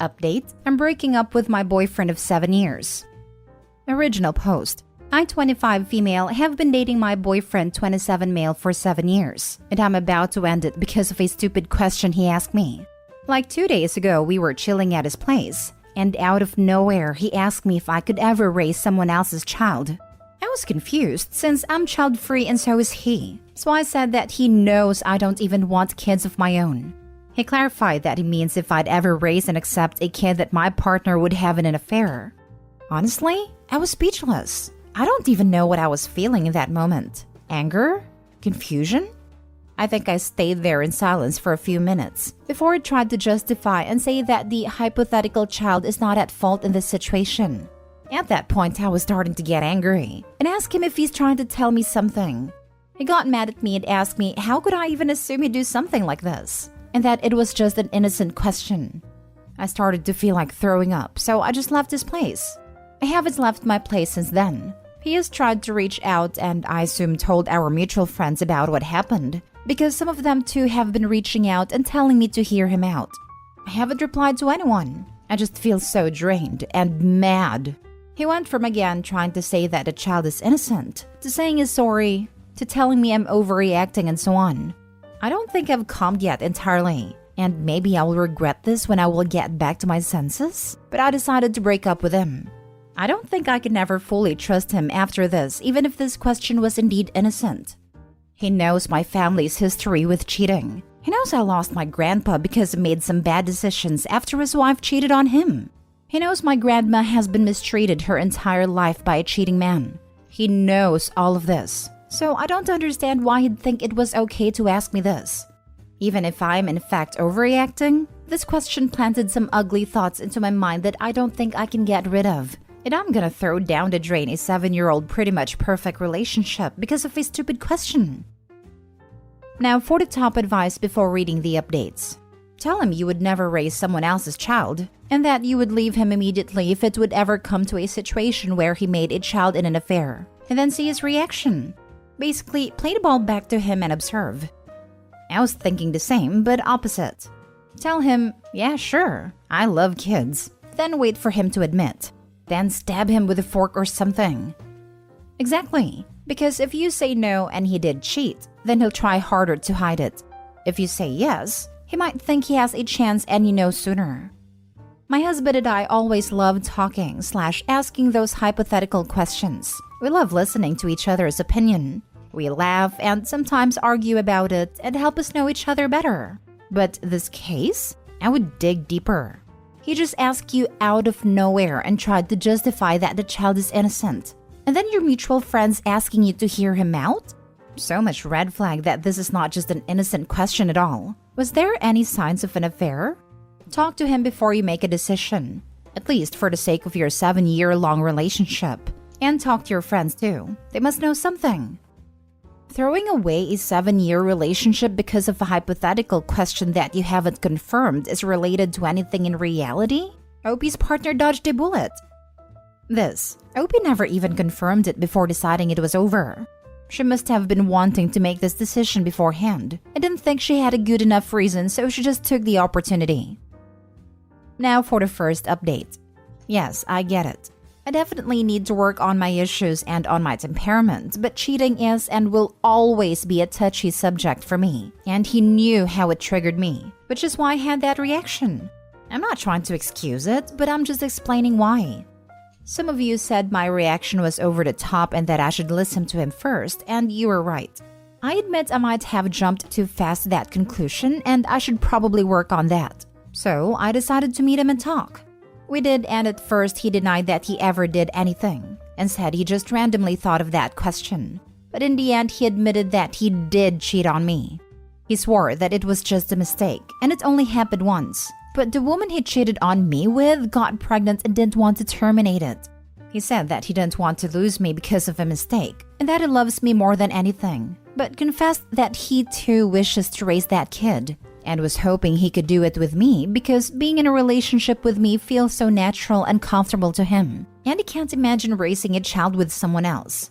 Update: I'm breaking up with my boyfriend of 7 years. Original post: I, 25 female, have been dating my boyfriend, 27 male, for 7 years, and I'm about to end it because of a stupid question he asked me. Like 2 days ago, we were chilling at his place, and out of nowhere, he asked me if I could ever raise someone else's child. I was confused since I'm child-free and so is he, so I said that he knows I don't even want kids of my own. He clarified that he means if I'd ever raise and accept a kid that my partner would have in an affair. Honestly, I was speechless. I don't even know what I was feeling in that moment. Anger? Confusion? I think I stayed there in silence for a few minutes before I tried to justify and say that the hypothetical child is not at fault in this situation. At that point, I was starting to get angry and asked him if he's trying to tell me something. He got mad at me and asked me how could I even assume he'd do something like this, and that it was just an innocent question. I started to feel like throwing up, so I just left his place. I haven't left my place since then. He has tried to reach out and I assume told our mutual friends about what happened, because some of them too have been reaching out and telling me to hear him out. I haven't replied to anyone. I just feel so drained and mad. He went from again trying to say that the child is innocent, to saying he's sorry, to telling me I'm overreacting and so on. I don't think I've calmed yet entirely, and maybe I will regret this when I will get back to my senses, but I decided to break up with him. I don't think I can ever fully trust him after this, even if this question was indeed innocent. He knows my family's history with cheating. He knows I lost my grandpa because he made some bad decisions after his wife cheated on him. He knows my grandma has been mistreated her entire life by a cheating man. He knows all of this, so I don't understand why he'd think it was okay to ask me this. Even if I'm in fact overreacting, this question planted some ugly thoughts into my mind that I don't think I can get rid of. And I'm gonna throw down the drain a 7-year-old pretty much perfect relationship because of a stupid question. Now for the top advice before reading the updates. Tell him you would never raise someone else's child, and that you would leave him immediately if it would ever come to a situation where he made a child in an affair, and then see his reaction. Basically, play the ball back to him and observe. I was thinking the same, but opposite. Tell him, yeah, sure, I love kids. Then wait for him to admit. Then stab him with a fork or something. Exactly, because if you say no and he did cheat, then he'll try harder to hide it. If you say yes, he might think he has a chance and you know sooner. My husband and I always love talking/asking those hypothetical questions. We love listening to each other's opinion. We laugh and sometimes argue about it and help us know each other better. But this case, I would dig deeper. He just asked you out of nowhere and tried to justify that the child is innocent. And then your mutual friends asking you to hear him out? So much red flag that this is not just an innocent question at all. Was there any signs of an affair? Talk to him before you make a decision, at least for the sake of your 7-year-long relationship. And talk to your friends too. They must know something. Throwing away a 7-year relationship because of a hypothetical question that you haven't confirmed is related to anything in reality? Opie's partner dodged a bullet. Opie never even confirmed it before deciding it was over. She must have been wanting to make this decision beforehand. I didn't think she had a good enough reason, so she just took the opportunity. Now for the first update. Yes, I get it. I definitely need to work on my issues and on my temperament, but cheating is and will always be a touchy subject for me, and he knew how it triggered me, which is why I had that reaction. I'm not trying to excuse it, but I'm just explaining why. Some of you said my reaction was over the top and that I should listen to him first, and you were right. I admit I might have jumped too fast to that conclusion, and I should probably work on that. So I decided to meet him and talk. We did, and at first he denied that he ever did anything and said he just randomly thought of that question. But in the end, he admitted that he did cheat on me. He swore that it was just a mistake and it only happened once. But the woman he cheated on me with got pregnant and didn't want to terminate it. He said that he didn't want to lose me because of a mistake and that he loves me more than anything, but confessed that he too wishes to raise that kid. And was hoping he could do it with me because being in a relationship with me feels so natural and comfortable to him, and he can't imagine raising a child with someone else.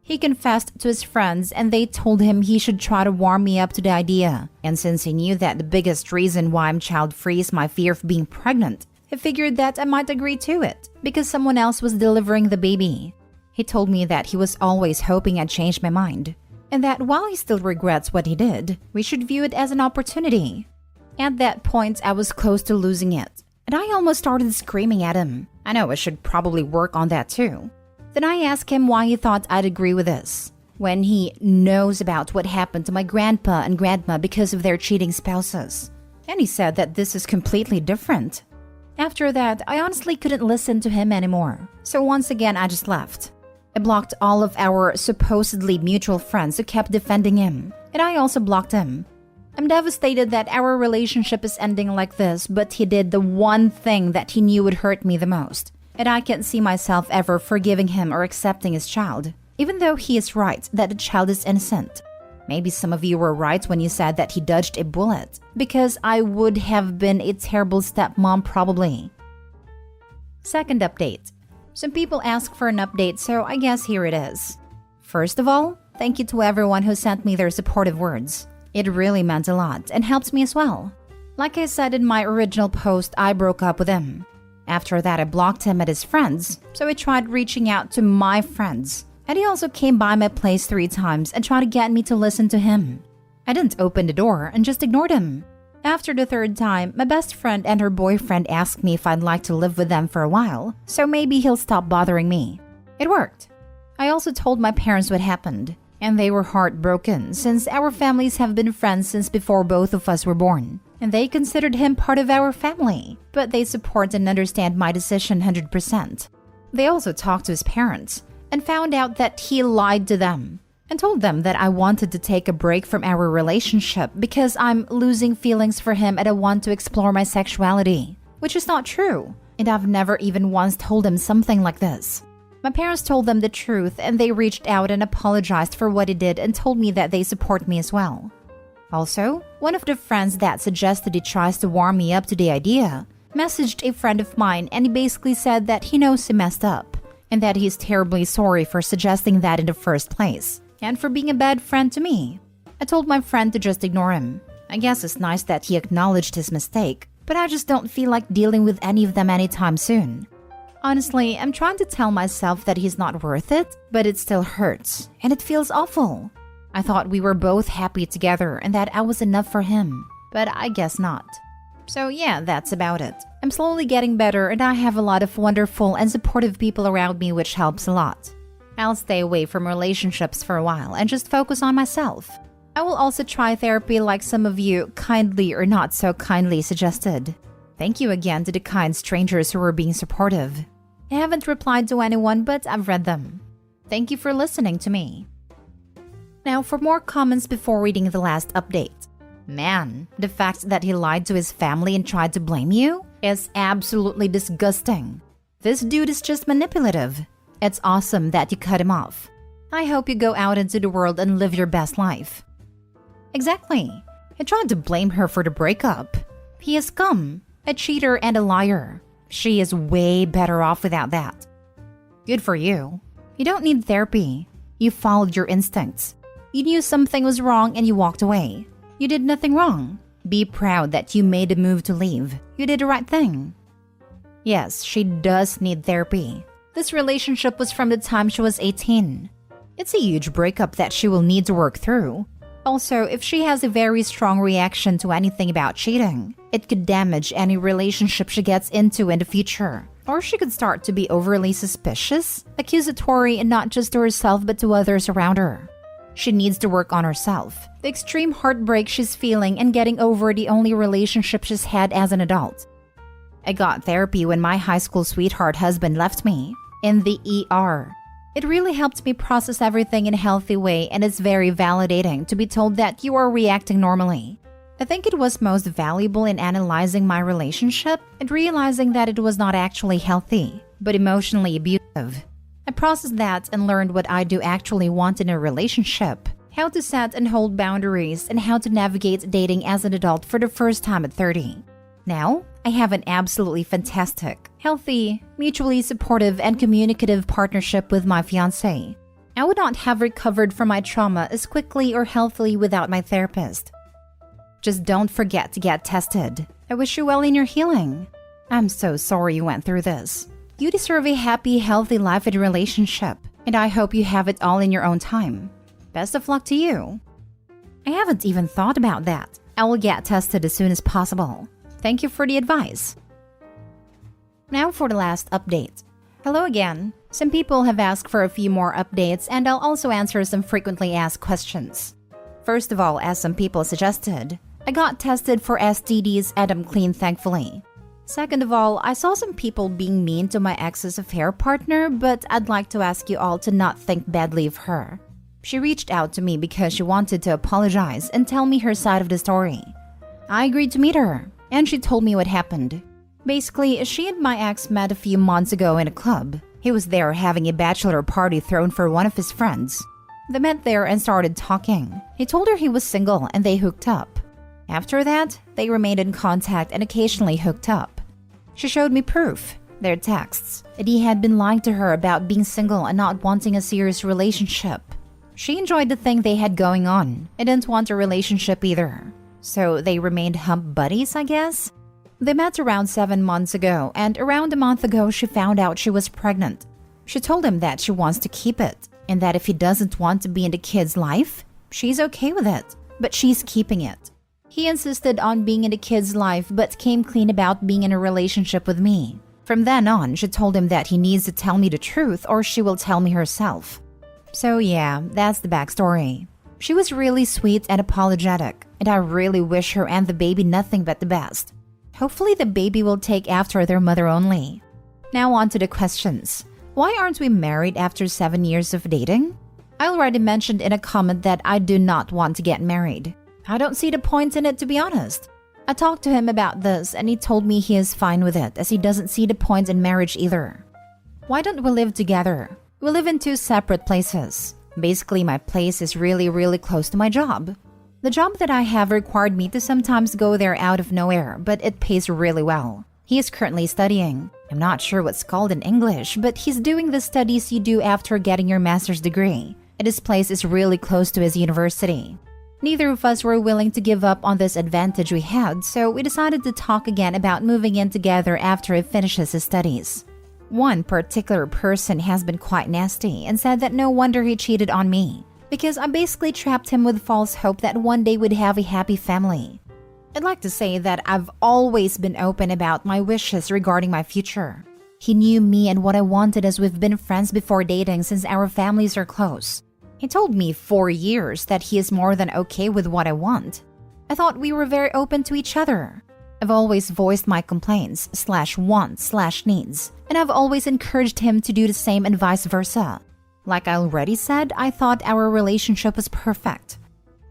He confessed to his friends and they told him he should try to warm me up to the idea. And since he knew that the biggest reason why I'm child-free is my fear of being pregnant, he figured that I might agree to it because someone else was delivering the baby. He told me that he was always hoping I'd change my mind, and that while he still regrets what he did, we should view it as an opportunity. At that point, I was close to losing it, and I almost started screaming at him. I know I should probably work on that too. Then I asked him why he thought I'd agree with this, when he knows about what happened to my grandpa and grandma because of their cheating spouses. And he said that this is completely different. After that, I honestly couldn't listen to him anymore. So once again, I just left. I blocked all of our supposedly mutual friends who kept defending him, and I also blocked him. I'm devastated that our relationship is ending like this, but he did the one thing that he knew would hurt me the most. And I can't see myself ever forgiving him or accepting his child, even though he is right that the child is innocent. Maybe some of you were right when you said that he dodged a bullet, because I would have been a terrible stepmom probably. Second update. Some people ask for an update, so I guess here it is. First of all, thank you to everyone who sent me their supportive words. It really meant a lot and helps me as well. Like I said in my original post, I broke up with him. After that, I blocked him at his friends, so I tried reaching out to my friends. And he also came by my place 3 times and tried to get me to listen to him. I didn't open the door and just ignored him. After the 3rd time, my best friend and her boyfriend asked me if I'd like to live with them for a while, so maybe he'll stop bothering me. It worked. I also told my parents what happened, and they were heartbroken since our families have been friends since before both of us were born, and they considered him part of our family, but they support and understand my decision 100%. They also talked to his parents and found out that he lied to them and told them that I wanted to take a break from our relationship because I'm losing feelings for him and I want to explore my sexuality, which is not true, and I've never even once told him something like this. My parents told them the truth and they reached out and apologized for what he did and told me that they support me as well. Also, one of the friends that suggested he tries to warm me up to the idea messaged a friend of mine and he basically said that he knows he messed up and that he's terribly sorry for suggesting that in the first place and for being a bad friend to me. I told my friend to just ignore him. I guess it's nice that he acknowledged his mistake, but I just don't feel like dealing with any of them anytime soon. Honestly, I'm trying to tell myself that he's not worth it, but it still hurts, and it feels awful. I thought we were both happy together and that I was enough for him, but I guess not. So yeah, that's about it. I'm slowly getting better and I have a lot of wonderful and supportive people around me, which helps a lot. I'll stay away from relationships for a while and just focus on myself. I will also try therapy like some of you kindly or not so kindly suggested. Thank you again to the kind strangers who were being supportive. I haven't replied to anyone, but I've read them. Thank you for listening to me. Now for more comments before reading the last update. Man, the fact that he lied to his family and tried to blame you is absolutely disgusting. This dude is just manipulative. It's awesome that you cut him off. I hope you go out into the world and live your best life. Exactly. He tried to blame her for the breakup. He is scum, a cheater and a liar. She is way better off without that. Good for you. You don't need therapy. You followed your instincts. You knew something was wrong and you walked away. You did nothing wrong. Be proud that you made a move to leave. You did the right thing. Yes, she does need therapy. This relationship was from the time she was 18. It's a huge breakup that she will need to work through. Also, if she has a very strong reaction to anything about cheating, it could damage any relationship she gets into in the future. Or she could start to be overly suspicious, accusatory, and not just to herself but to others around her. She needs to work on herself, the extreme heartbreak she's feeling, and getting over the only relationship she's had as an adult. I got therapy when my high school sweetheart husband left me, in the ER. It really helped me process everything in a healthy way, and it's very validating to be told that you are reacting normally. I think it was most valuable in analyzing my relationship and realizing that it was not actually healthy, but emotionally abusive. I processed that and learned what I do actually want in a relationship, how to set and hold boundaries, and how to navigate dating as an adult for the first time at 30. Now, I have an absolutely fantastic, healthy, mutually supportive, and communicative partnership with my fiancé. I would not have recovered from my trauma as quickly or healthily without my therapist. Just don't forget to get tested. I wish you well in your healing. I'm so sorry you went through this. You deserve a happy, healthy life and relationship, and I hope you have it all in your own time. Best of luck to you. I haven't even thought about that. I will get tested as soon as possible. Thank you for the advice. Now for the last update. Hello again. Some people have asked for a few more updates, and I'll also answer some frequently asked questions. First of all, as some people suggested, I got tested for STDs and I'm clean, thankfully. Second of all, I saw some people being mean to my ex's affair partner, but I'd like to ask you all to not think badly of her. She reached out to me because she wanted to apologize and tell me her side of the story. I agreed to meet her, and she told me what happened. Basically, she and my ex met a few months ago in a club. He was there having a bachelor party thrown for one of his friends. They met there and started talking. He told her he was single and they hooked up. After that, they remained in contact and occasionally hooked up. She showed me proof, their texts, that he had been lying to her about being single and not wanting a serious relationship. She enjoyed the thing they had going on and didn't want a relationship either. So they remained hump buddies, I guess? They met around 7 months ago, and around a month ago she found out she was pregnant. She told him that she wants to keep it, and that if he doesn't want to be in the kid's life, she's okay with it, but she's keeping it. He insisted on being in the kid's life, but came clean about being in a relationship with me. From then on, she told him that he needs to tell me the truth or she will tell me herself. So yeah, that's the backstory. She was really sweet and apologetic, and I really wish her and the baby nothing but the best. Hopefully the baby will take after their mother only. Now on to the questions. Why aren't we married after 7 years of dating? I already mentioned in a comment that I do not want to get married. I don't see the point in it, to be honest. I talked to him about this and he told me he is fine with it as he doesn't see the point in marriage either. Why don't we live together? We live in 2 separate places. Basically, my place is really close to my job. The job that I have required me to sometimes go there out of nowhere, but it pays really well. He is currently studying. I'm not sure what's called in English, but he's doing the studies you do after getting your master's degree, and his place is really close to his university. Neither of us were willing to give up on this advantage we had, so we decided to talk again about moving in together after he finishes his studies. One particular person has been quite nasty and said that no wonder he cheated on me, because I basically trapped him with false hope that one day we'd have a happy family. I'd like to say that I've always been open about my wishes regarding my future. He knew me and what I wanted as we've been friends before dating since our families are close. He told me 4 years that he is more than okay with what I want. I thought we were very open to each other. I've always voiced my complaints /wants/needs, and I've always encouraged him to do the same and vice versa. Like I already said, I thought our relationship was perfect.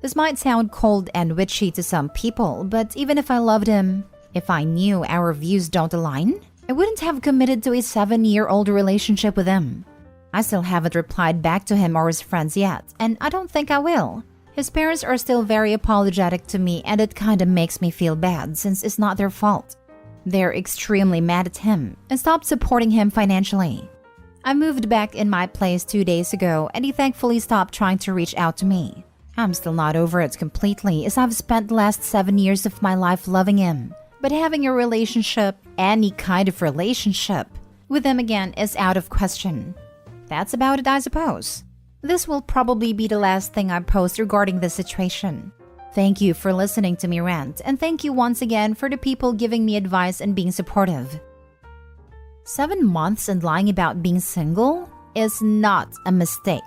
This might sound cold and witchy to some people, but even if I loved him, if I knew our views don't align, I wouldn't have committed to a 7-year-old relationship with him. I still haven't replied back to him or his friends yet, and I don't think I will. His parents are still very apologetic to me, and it kinda makes me feel bad since it's not their fault. They're extremely mad at him and stopped supporting him financially. I moved back in my place 2 days ago, and he thankfully stopped trying to reach out to me. I'm still not over it completely, as I've spent the last 7 years of my life loving him. But having a relationship, any kind of relationship, with him again is out of question. That's about it, I suppose. This will probably be the last thing I post regarding this situation. Thank you for listening to me rant, and thank you once again for the people giving me advice and being supportive. 7 months and lying about being single is not a mistake.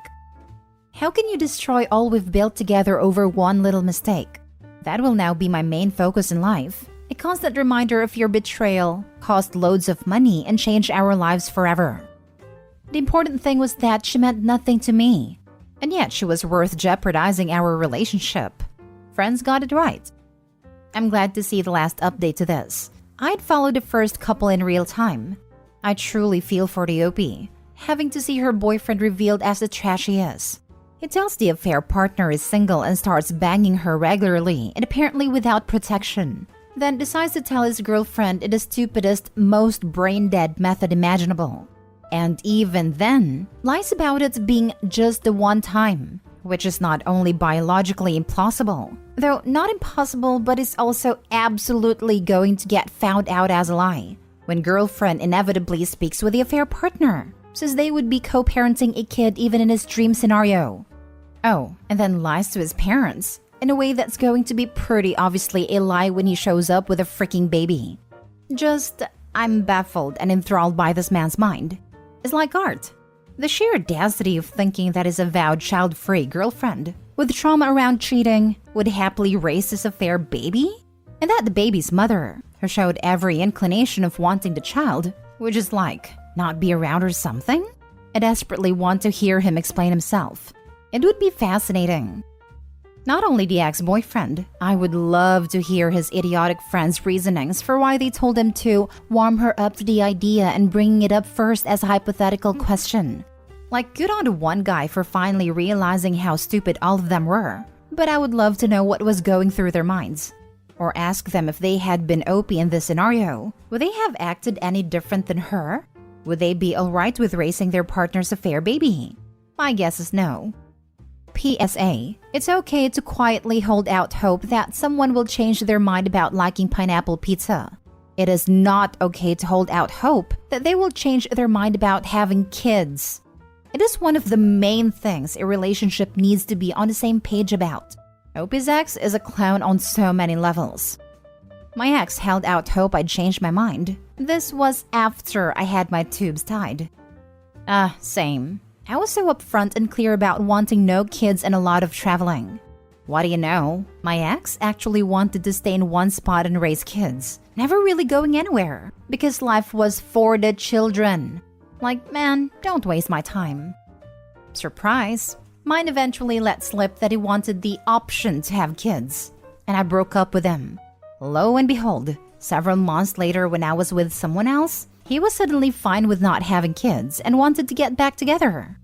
How can you destroy all we've built together over one little mistake? That will now be my main focus in life. A constant reminder of your betrayal cost loads of money and changed our lives forever. The important thing was that she meant nothing to me, and yet she was worth jeopardizing our relationship. Friends got it right. I'm glad to see the last update to this. I'd followed the first couple in real time. I truly feel for the OP, having to see her boyfriend revealed as the trash he is. He tells the affair partner is single and starts banging her regularly and apparently without protection. Then decides to tell his girlfriend in the stupidest, most brain-dead method imaginable. And even then, lies about it being just the one time, which is not only biologically implausible, though not impossible, but is also absolutely going to get found out as a lie when girlfriend inevitably speaks with the affair partner, since they would be co-parenting a kid even in his dream scenario. Oh, and then lies to his parents, in a way that's going to be pretty obviously a lie when he shows up with a freaking baby. I'm baffled and enthralled by this man's mind. It's like art. The sheer audacity of thinking that his avowed child-free girlfriend, with trauma around cheating, would happily raise his affair baby? And that the baby's mother, who showed every inclination of wanting the child, would just not be around or something? I desperately want to hear him explain himself. It would be fascinating. Not only the ex-boyfriend, I would love to hear his idiotic friend's reasonings for why they told him to warm her up to the idea and bringing it up first as a hypothetical question. Good on the one guy for finally realizing how stupid all of them were, but I would love to know what was going through their minds. Or ask them if they had been OP in this scenario, would they have acted any different than her? Would they be alright with raising their partner's affair baby? My guess is no. PSA, it's okay to quietly hold out hope that someone will change their mind about liking pineapple pizza. It is not okay to hold out hope that they will change their mind about having kids. It is one of the main things a relationship needs to be on the same page about. Opie's ex is a clown on so many levels. My ex held out hope I'd change my mind. This was after I had my tubes tied. Same. I was so upfront and clear about wanting no kids and a lot of traveling. What do you know? My ex actually wanted to stay in one spot and raise kids, never really going anywhere, because life was for the children. Man, don't waste my time. Surprise, mine eventually let slip that he wanted the option to have kids, and I broke up with him. Lo and behold, several months later when I was with someone else, he was suddenly fine with not having kids and wanted to get back together.